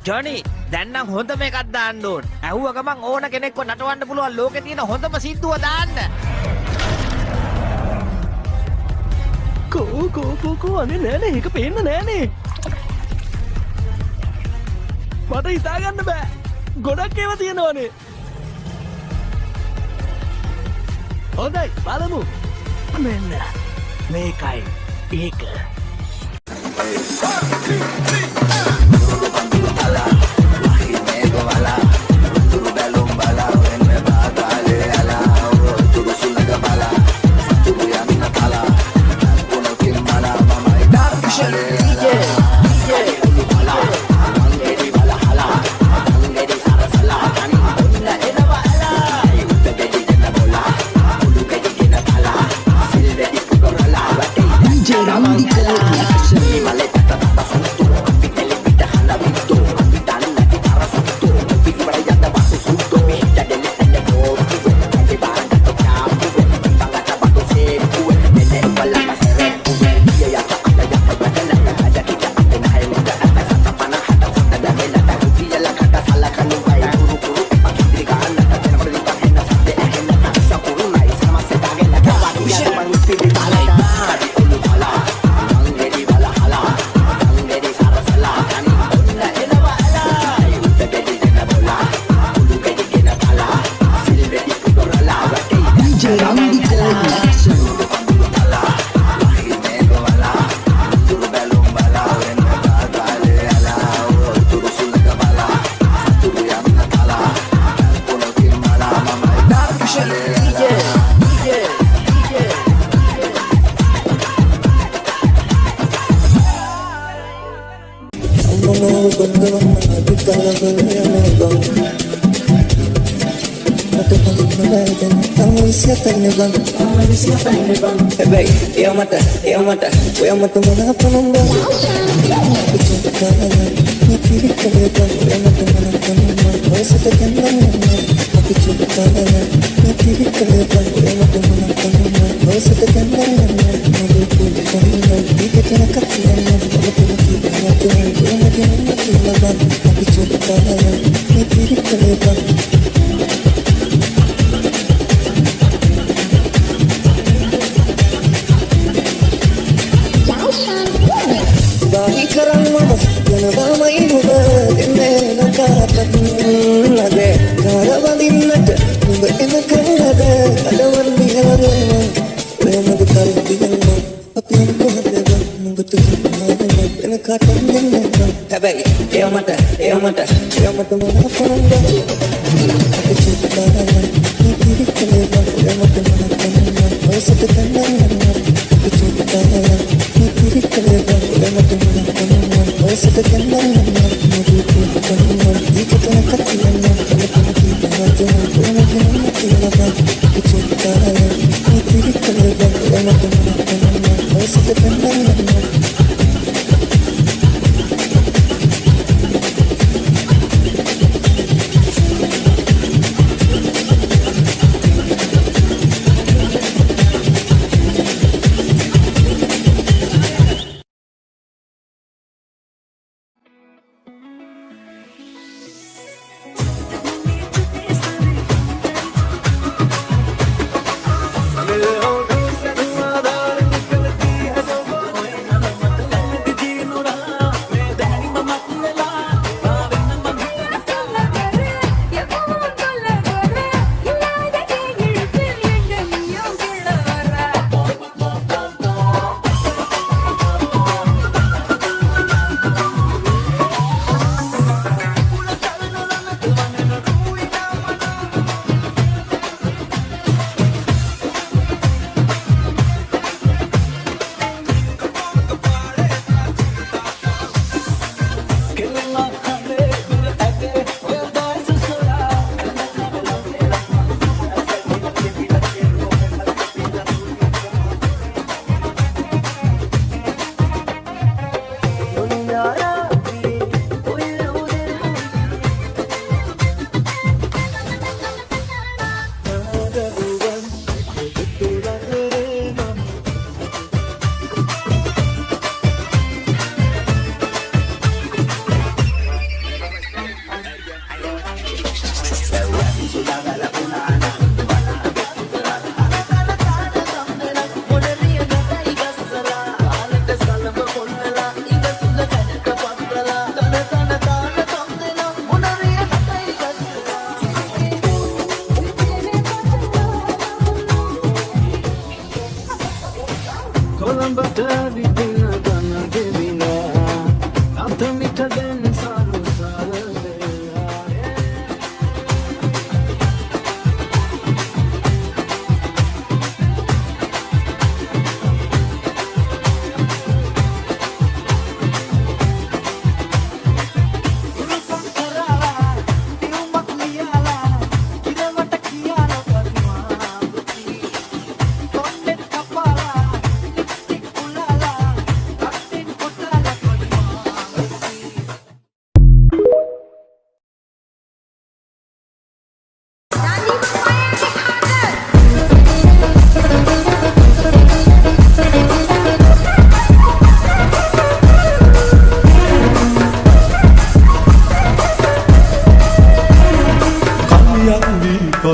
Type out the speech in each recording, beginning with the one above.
Johnny දැන් නම් හොඳම එකක් දාන්න ඕන. ඇහුව ගමන් ඕන කෙනෙක්ව නටවන්න පුළුවන් ලෝකේ තියෙන හොඳම සින්දුව දාන්න. කෝ අනේ නෑනේ ඒක පේන්න නෑනේ. මට හිතාගන්න බෑ. ගොඩක් ඒවා තියෙනවනේ. හොඳයි බලමු. මෙන්න මේකයි ඒක. Baik, eu mata mana penambang. Aku cinta kalian, nyakiri kalian. Eu mata mana penambang. Kau setekan mana? Aku cinta kalian, nyakiri kalian. Eu mata mana penambang. Kau setekan mana? Nabi pun kalian, tiga cara kalian. Kalau tidak kalian, eu mati laban. Aku cinta kalian, nyakiri kalian. Karang mama, yana bama ibu ene nakata nade, karawali nade, nube ena karade, kadawan bihaga, wema bukar diyanna, apyan ko hadega, nube tu nade, ena kata nade. Hey, eu mata mana pananda, aku cinta kalian, nyakiri kalian, eu mata mana pananda, kau setekan mana, aku cinta kalian, nyakiri kalian, eu mata mana. Setekan mana, nabi pun kalian, jika tak kalian, kalau tidak kalian, kalau mati laban, aku cinta kalian, nyakiri kalian, eu mata mana pananda, kau setekan mana.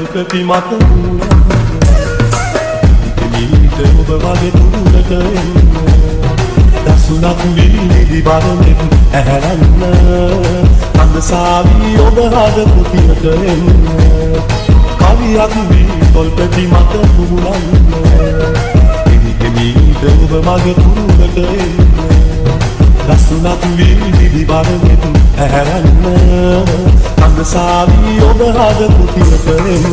තොල්පති මත මීට ඔබ වගේ තුරට එන්න දසුනක් වීදි බරමෙත් ඇහැරන්න අන්දසාවී ඔබ හද පුතියට එන්න කවියක් වී තොල්පති මත පුරන්න මීට ඔබ වගේ තුරට එන්න දසුනක් වීදි බරමෙත් ඇහැරන්න අන්දසාවී ඔබ හද පුතියට එන්න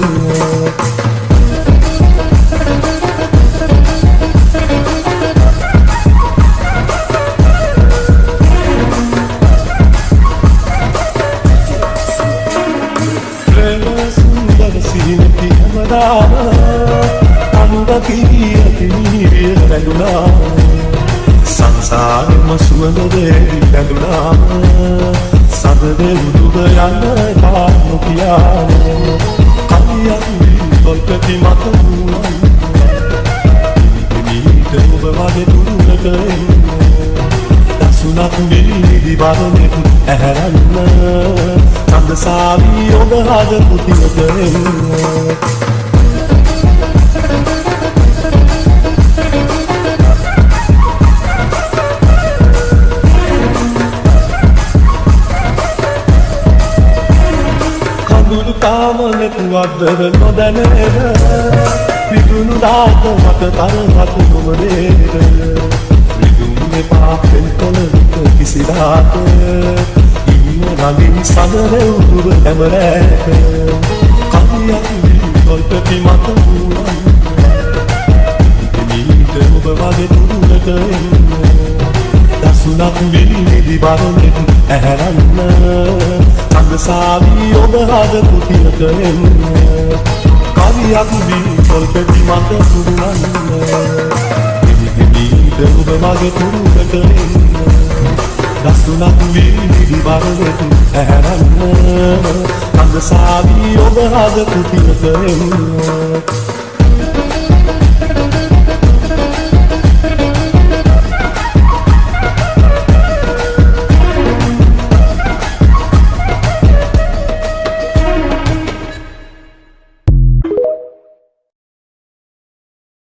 සිහිනති හැමදාම අනුරකී අතිනීරිය රැඳුනා සංසාරෙම සුවඳදේ රැඳුනා සදදේ උදුව යන්න පානු කියාන කවියක් වී තොල්පති මත වුණන් මීට ඔබ වගේ තුරට එන්න දසුනක් වීදි බරමෙත් ඇහැරන්න අන්දසාවී ඔබ හද පුතියට එන්න කඳුළු කාම නැතුවද්දර නොදැනේද විදුණු දාත මත තරමත් නොමනේද විදුන්නේ පාපෙන් කොළ විට කිසිදාට රඟින් සඳර උදුව හැමරෑක කවියක් වී තොල්පති මත වුණන් මීට ඔබ වගේ තුරට එන්න දසුනක් වීදි බරමෙත් ඇහැරන්න අන්දසාවී ඔබ හද පුතියට එන්න කවියක් වී තොල්පති මත වුණන් මීට ඔබ වගේ තුරට එන්න දසුනක් වීදි බරමෙත් ඇහැරන්න අන්දසාවී ඔබ හද පුතියට එන්න